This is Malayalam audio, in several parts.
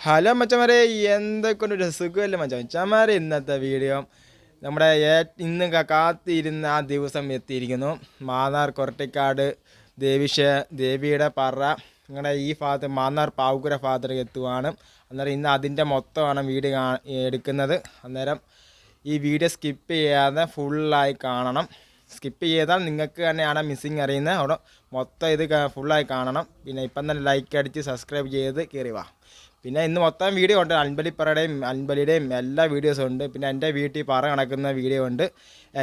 ഹലോ മച്ചന്മാരെ, എന്തൊക്കെ സുഖമല്ലേ മച്ചന്മാരെ. ഇന്നത്തെ വീഡിയോ നമ്മുടെ ഇന്ന് കാത്തിരുന്ന ആ ദിവസം എത്തിയിരിക്കുന്നു. മാന്നാർ കൊരട്ടിക്കാട് ദേവിയുടെ പറ നിങ്ങളുടെ ഈ ഭാഗത്ത് മാന്നാർ പാവുകുര ഭാഗത്തേക്ക് എത്തുവാണ്. അന്നേരം ഇന്ന് അതിൻ്റെ മൊത്തമാണ് വീഡിയോ എടുക്കുന്നത്. അന്നേരം ഈ വീഡിയോ സ്കിപ്പ് ചെയ്യാതെ ഫുള്ളായി കാണണം. സ്കിപ്പ് ചെയ്താൽ നിങ്ങൾക്ക് തന്നെയാണ് മിസ്സിങ് അറിയുന്നത്. അവിടെ മൊത്തം ഇത് ഫുള്ളായി കാണണം. പിന്നെ ഇപ്പം തന്നെ ലൈക്ക് അടിച്ച് സബ്സ്ക്രൈബ് ചെയ്ത് കയറി വാ. പിന്നെ ഇന്ന് മൊത്തം വീഡിയോ ഉണ്ട്. അൻപലിപ്പറയുടെയും അൻപലിയുടെയും എല്ലാ വീഡിയോസും ഉണ്ട്. പിന്നെ എൻ്റെ വീട്ടിൽ പറ കണക്കുന്ന വീഡിയോ ഉണ്ട്.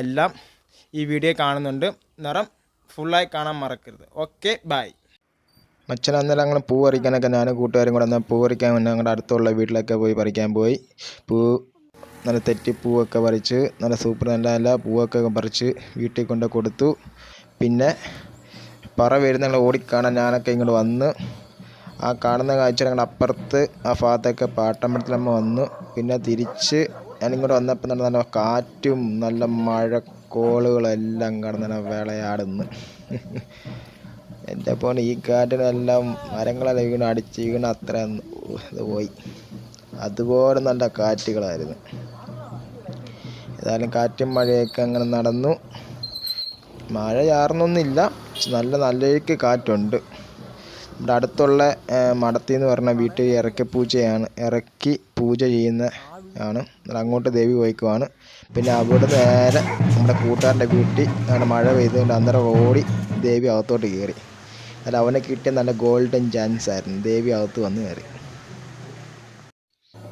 എല്ലാം ഈ വീഡിയോ കാണുന്നുണ്ട്. നിറം ഫുള്ളായി കാണാൻ മറക്കരുത്. Okay, by. മച്ചൻ അന്നേരം ഞങ്ങൾ പൂ പറിക്കാനൊക്കെ ഞാനും കൂട്ടുകാരും കൂടെ എന്നാൽ പൂ പറിക്കാൻ വേണ്ടി ഞങ്ങളുടെ അടുത്തുള്ള വീട്ടിലൊക്കെ പോയി പറിക്കാൻ പോയി. നല്ല തെറ്റിപ്പൂവൊക്കെ പറിച്ച് നല്ല സൂപ്പർ നല്ല പൂവൊക്കെ പറിച്ച് വീട്ടിൽ കൊണ്ട് കൊടുത്തു. പിന്നെ പറ വരുന്ന ഞങ്ങൾ ഓടിക്കാണാൻ ഞാനൊക്കെ ഇങ്ങോട്ട് വന്ന് ആ കാണുന്ന കാഴ്ച ഞങ്ങളുടെ അപ്പുറത്ത് ആ ഭാഗത്തൊക്കെ പാട്ടമ്പലത്തിലമ്മ വന്നു. പിന്നെ തിരിച്ച് ഞാനിങ്ങോട്ട് വന്നപ്പോൾ നല്ല കാറ്റും നല്ല മഴക്കോളുകളെല്ലാം കിടന്ന് വിളയാടുന്നു. എൻ്റെ പോലെ ഈ കാറ്റിനെല്ലാം മരങ്ങളെല്ലാം വീണ് അത്ര ഇത് പോയി. അതുപോലെ നല്ല കാറ്റുകളായിരുന്നു. ഏതായാലും കാറ്റും മഴയൊക്കെ അങ്ങനെ നടന്നു. മഴ ചാർന്നൊന്നുമില്ല, നല്ലയ്ക്ക് കാറ്റുണ്ട്. ഇവിടെ അടുത്തുള്ള മടത്തി എന്ന് പറഞ്ഞ വീട്ടിൽ ഇറക്കി പൂജ ചെയ്യുന്ന ആണ്. അങ്ങോട്ട് ദേവി പോയിക്കുവാണ്. പിന്നെ അവിടെ നേരെ നമ്മുടെ കൂട്ടുകാരൻ്റെ വീട്ടിൽ അങ്ങനെ മഴ പെയ്തുകൊണ്ട് അന്നേരം ഓടി ദേവി അകത്തോട്ട് കയറി. അല്ല, അവനെ കിട്ടിയ നല്ല ഗോൾഡൻ ചാൻസ് ആയിരുന്നു. ദേവി അകത്ത് വന്ന് കയറി.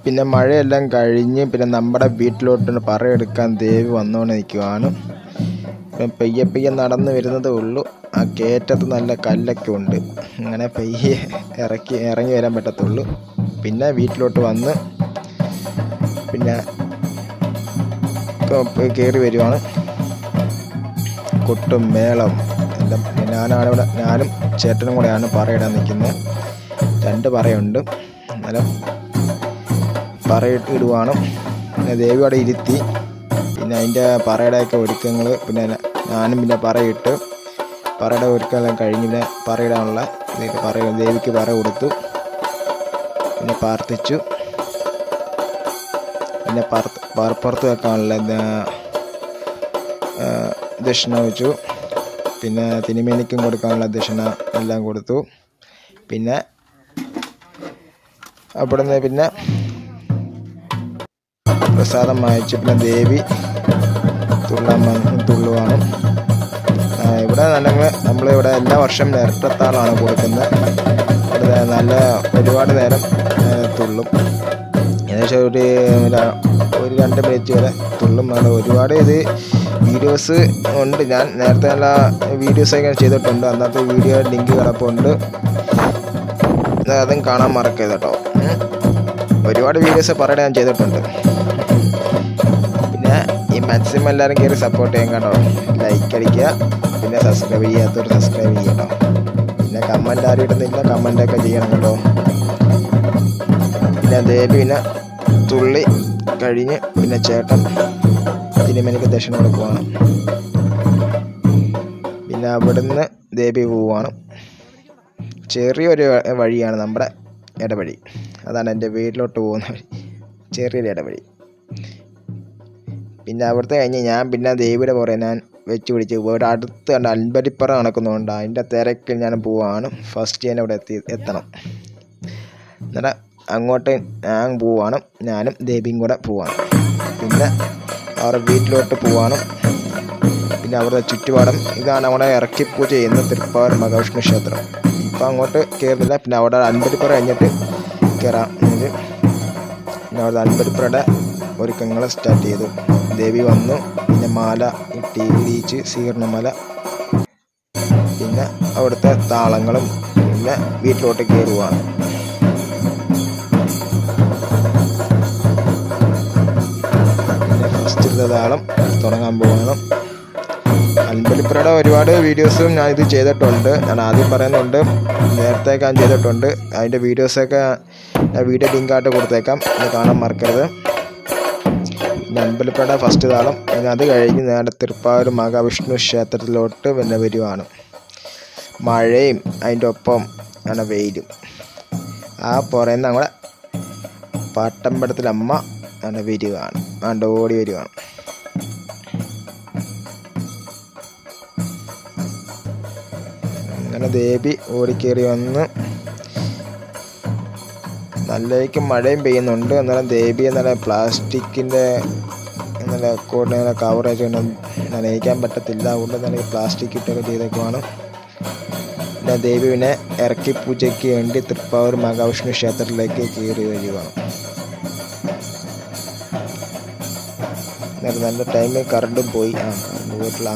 പിന്നെ മഴയെല്ലാം കഴിഞ്ഞ് പിന്നെ നമ്മുടെ വീട്ടിലോട്ട് പറയെടുക്കാൻ ദേവി വന്നുകൊണ്ട് നിൽക്കുവാണ്. പെയ്യെ നടന്നു വരുന്നതേ ഉള്ളൂ. ആ കയറ്റത്ത് നല്ല കല്ലൊക്കെ ഉണ്ട്. അങ്ങനെ പെയ്യെ ഇറങ്ങി വരാൻ പറ്റത്തുള്ളൂ. പിന്നെ വീട്ടിലോട്ട് വന്ന് പിന്നെ കയറി വരുവാണ്. കൊട്ടും മേളം എല്ലാം. ഞാനും ചേട്ടനും കൂടെയാണ് പറയിടാൻ നിൽക്കുന്നത്. 2 പറയുണ്ട്. അന്നേരം പറയിടുവാണ്. പിന്നെ ദേവി അവിടെ ഇരുത്തി. പിന്നെ അതിൻ്റെ പറയുടെയൊക്കെ ഒരുക്കങ്ങൾ. പിന്നെ ഞാനും പിന്നെ പറയിട്ട് പറയുടെ ഒരുക്കമെല്ലാം കഴിഞ്ഞ് പിന്നെ പറയിടാനുള്ള ദേവിക്ക് പറ കൊടുത്തു. പിന്നെ പ്രാർത്ഥിച്ചു. പിന്നെ പുറത്ത് വെക്കാനുള്ള ദക്ഷിണ വെച്ചു. പിന്നെ തിരുമേനിക്കും കൊടുക്കാനുള്ള ദക്ഷിണ എല്ലാം കൊടുത്തു. പിന്നെ അവിടുന്ന് പിന്നെ പ്രസാദം വാങ്ങിച്ചു. പിന്നെ ദേവി തുള്ളുവാണ്. ഇവിടെ നമ്മളിവിടെ എല്ലാ വർഷം ഇരട്ടത്താളാണ് കൊടുക്കുന്നത്. ഇവിടെ നല്ല ഒരുപാട് നേരം തുള്ളും. ഏകദേശം ഒരു 2 മിനിറ്റ് വരെ തുള്ളും. ഒരുപാട് ഇത് വീഡിയോസ് ഉണ്ട്. ഞാൻ നേരത്തെ നല്ല വീഡിയോസൊക്കെ ചെയ്തിട്ടുണ്ട്. അന്നത്തെ വീഡിയോ ലിങ്ക് കിടപ്പുണ്ട്. അതും കാണാൻ മറക്കരുത് കേട്ടോ. ഒരുപാട് വീഡിയോസ് പറയണ ഞാൻ ചെയ്തിട്ടുണ്ട്. പിന്നെ ഈ മാക്സിമം എല്ലാവരും കയറി സപ്പോർട്ട് ചെയ്യാൻ കേട്ടോ. ലൈക്ക് അടിക്കുക. പിന്നെ സബ്സ്ക്രൈബ് ചെയ്യാത്തവർ സബ്സ്ക്രൈബ് ചെയ്യട്ടോ. പിന്നെ കമൻറ്റ് ആരും ഇടുന്നില്ല, കമൻറ്റൊക്കെ ചെയ്യണം കേട്ടോ. പിന്നെ ദേവി പിന്നെ തുള്ളി കഴിഞ്ഞ് പിന്നെ ചേട്ടൻ തിരുമേനിക്ക് ദക്ഷിണ കൊടുക്കുവാണ്. പിന്നെ അവിടുന്ന് ദേവി പോവുകയാണ്. ചെറിയൊരു വഴിയാണ് നമ്മുടെ ഇടവഴി. അതാണ് എൻ്റെ വീട്ടിലോട്ട് പോകുന്ന വഴി. ചെറിയൊരു ഇടവഴി. പിന്നെ അവിടുത്തെ കഴിഞ്ഞ് ഞാൻ പിന്നെ ദേവിയുടെ പുറകെ ഞാൻ വെച്ച് പിടിച്ച് ഇവിടെ അടുത്ത് കണ്ട് അൻപലിപ്പറ നടക്കുന്നുണ്ട്. അതിൻ്റെ തിരക്കിൽ ഞാൻ പോവാണ്. ഫസ്റ്റ് ഞാൻ അവിടെ എത്തണം. എന്നിട്ട് അങ്ങോട്ട് ഞാൻ പോവാണ്. ഞാനും ദേവിയും കൂടെ പോവാണ്. പിന്നെ അവരുടെ വീട്ടിലോട്ട് പോവാണ്. പിന്നെ അവരുടെ ചുറ്റുപാടും ഇതാണ് അവിടെ ഇറക്കിപ്പൂജ ചെയ്യുന്ന തൃപ്പാവൂർ മഹാവിഷ്ണു ക്ഷേത്രം. ഇപ്പം അങ്ങോട്ട് കയറുന്നില്ല. പിന്നെ അവിടെ അൻപലിപ്പറ കഴിഞ്ഞിട്ട് കയറാം. പിന്നെ അവിടെ അൻപലിപ്പറയുടെ ഒരുക്കങ്ങൾ സ്റ്റാർട്ട് ചെയ്തു. ദേവി വന്നു. പിന്നെ മാല ഇടിയിച്ച് സ്വീകരണമാല. പിന്നെ അവിടുത്തെ താളങ്ങളും. പിന്നെ വീട്ടിലോട്ട് കയറുവാണ്. പിന്നെ ഫസ്റ്റിലത്തെ താളം തുടങ്ങാൻ പോകണം. അൻപലിപ്പറയുടെ ഒരുപാട് വീഡിയോസും ഞാൻ ഇത് ചെയ്തിട്ടുണ്ട്. ഞാൻ ആദ്യം പറയുന്നുണ്ട്, നേരത്തെ ഞാൻ ചെയ്തിട്ടുണ്ട്. അതിൻ്റെ വീഡിയോസൊക്കെ ഞാൻ വീഡിയോ ലിങ്കായിട്ട് കൊടുത്തേക്കാം. അത് കാണാൻ മറക്കരുത്. പിന്നെ അൻപലിപ്പറയുടെ ഫസ്റ്റ് താളം. പിന്നെ അത് കഴിഞ്ഞ് നേരെ തൃപ്പാവൂർ മഹാവിഷ്ണു ക്ഷേത്രത്തിലോട്ട് പിന്നെ വരുവാണ്. മഴയും അതിൻ്റെ ഒപ്പം അങ്ങനെ വെയിലും. ആ പുറയുന്ന നമ്മുടെ പാട്ടമ്പടത്തിലെ അമ്മ ആണ് വരികയാണ്, ആണ്ട് ഓടി വരികയാണ്. അങ്ങനെ ദേവി ഓടിക്കേറി വന്ന് നല്ലേക്ക് മഴയും പെയ്യുന്നുണ്ട്. എന്നാലും ദേവി നല്ല പ്ലാസ്റ്റിക്കിൻ്റെ നല്ല കോട്ട് കവറേജ് കൊണ്ട് നനയിക്കാൻ പറ്റത്തില്ല, അതുകൊണ്ട് നല്ല പ്ലാസ്റ്റിക് ഇട്ടൊക്കെ ചെയ്തേക്കുവാണ്. പിന്നെ ദേവി പിന്നെ ഇറക്കി പൂജയ്ക്ക് വേണ്ടി തൃപ്പാവൂർ മഹാവിഷ്ണു ക്ഷേത്രത്തിലേക്ക് കയറി വരികയാണ്. നല്ല ടൈമിൽ കറണ്ടും പോയി, കറണ്ട് പോയിട്ടില്ല.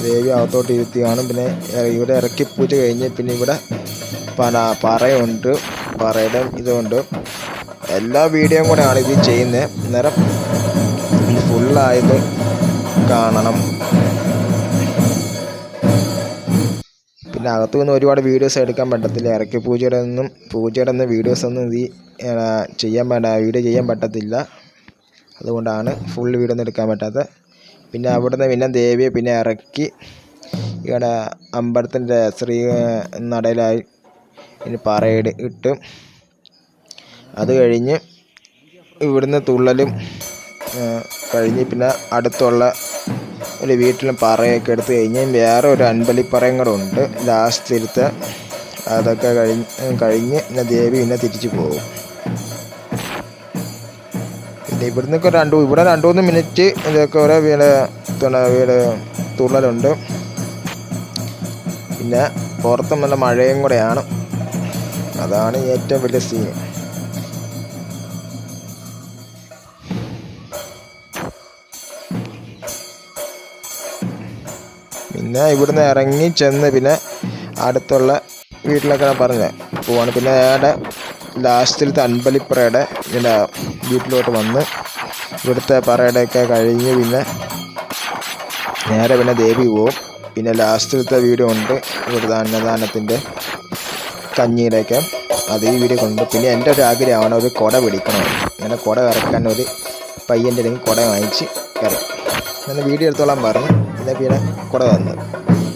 ദേവി അകത്തോട്ട് ഇരുത്തിയാണ്. പിന്നെ ഇവിടെ ഇറക്കി പൂജ കഴിഞ്ഞ് പിന്നെ ഇവിടെ പറയുണ്ട്, പറയുടെ ഇതുകൊണ്ട് എല്ലാ വീഡിയോയും കൂടെയാണ് ഇത് ചെയ്യുന്നത്. അന്നേരം ഇത് ഫുള്ളായത് കാണണം. പിന്നെ അകത്തു നിന്ന് ഒരുപാട് വീഡിയോസ് എടുക്കാൻ പറ്റത്തില്ല, ഇറക്കി പൂജയുടെ ഒന്നും വീഡിയോസ് ഒന്നും ഇത് വീഡിയോ ചെയ്യാൻ പറ്റത്തില്ല. അതുകൊണ്ടാണ് ഫുൾ വീഡിയോ ഒന്നും എടുക്കാൻ പറ്റാത്തത്. പിന്നെ അവിടുന്ന് പിന്നെ ദേവിയെ പിന്നെ ഇറക്കി ഇവിടെ അമ്പലത്തിൻ്റെ ശ്രീ നടയിലായി പറയുടെ ഇട്ട്, അത് കഴിഞ്ഞ് ഇവിടുന്ന് തുള്ളലും കഴിഞ്ഞ് പിന്നെ അടുത്തുള്ള ഒരു വീട്ടിലും പറയൊക്കെ എടുത്ത് കഴിഞ്ഞ് വേറെ ഒരു അൻപലിപ്പറയും കൂടെ ഉണ്ട് ലാസ്റ്റ്. അതൊക്കെ കഴിഞ്ഞ് പിന്നെ ദേവി പിന്നെ തിരിച്ചു പോകും. പിന്നെ ഇവിടുന്നൊക്കെ ഇവിടെ 2-3 മിനിറ്റ് ഇതൊക്കെ ഓരോ വീട് തുള്ളലുണ്ട്. പിന്നെ പുറത്തും നല്ല മഴയും കൂടെയാണ്, അതാണ് ഏറ്റവും വലിയ സീൻ. പിന്നെ ഇവിടുന്ന് ഇറങ്ങി ചെന്ന് പിന്നെ അടുത്തുള്ള വീട്ടിലൊക്കെ പറഞ്ഞത് പോവാണ്. പിന്നെ അയാളുടെ ലാസ്റ്റിലത്തെ അൻപലിപ്പറയുടെ പിന്നെ വീട്ടിലോട്ട് വന്ന് ഇവിടുത്തെ പറയുടെയൊക്കെ കഴിഞ്ഞ് പിന്നെ നേരെ പിന്നെ ദേവി പോവും. പിന്നെ ലാസ്റ്റിലത്തെ വീഡിയോ ഉണ്ട് ഇവിടുത്തെ അന്നദാനത്തിൻ്റെ കഞ്ഞിയുടെയൊക്കെ, അത് ഈ വീഡിയോ കൊണ്ട്. പിന്നെ എൻ്റെ ഒരു ആഗ്രഹമാണ് ഒരു കുട പിടിക്കണം. അങ്ങനെ കുട ഇറക്കാൻ ഒരു പയ്യൻ്റെ അല്ലെങ്കിൽ കുട വാങ്ങിച്ച് ഇറക്കും. അങ്ങനെ വീഡിയോ എടുത്തോളാൻ പറഞ്ഞു. പിന്നെ കുട വന്നു.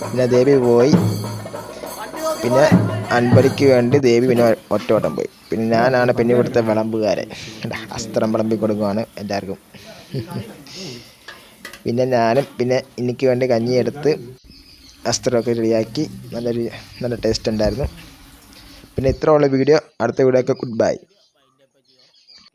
പിന്നെ ദേവി പോയി. പിന്നെ അൻപലിക്ക് വേണ്ടി ദേവി പിന്നെ ഒറ്റോട്ടം പോയി. പിന്നെ ഞാനാണ് പിന്നെ ഇവിടുത്തെ വിളമ്പുകാരൻ, അസ്ത്രം വിളമ്പി കൊടുക്കുവാണ് എല്ലാവർക്കും. പിന്നെ ഞാനും പിന്നെ എനിക്ക് വേണ്ടി കഞ്ഞി എടുത്ത് അസ്ത്രമൊക്കെ റെഡിയാക്കി. നല്ല ടേസ്റ്റ് ഉണ്ടായിരുന്നു. പിന്നെ ഇത്രയുള്ള വീഡിയോ. അടുത്ത വീഡിയോ ഒക്കെ ഗുഡ് ബൈ.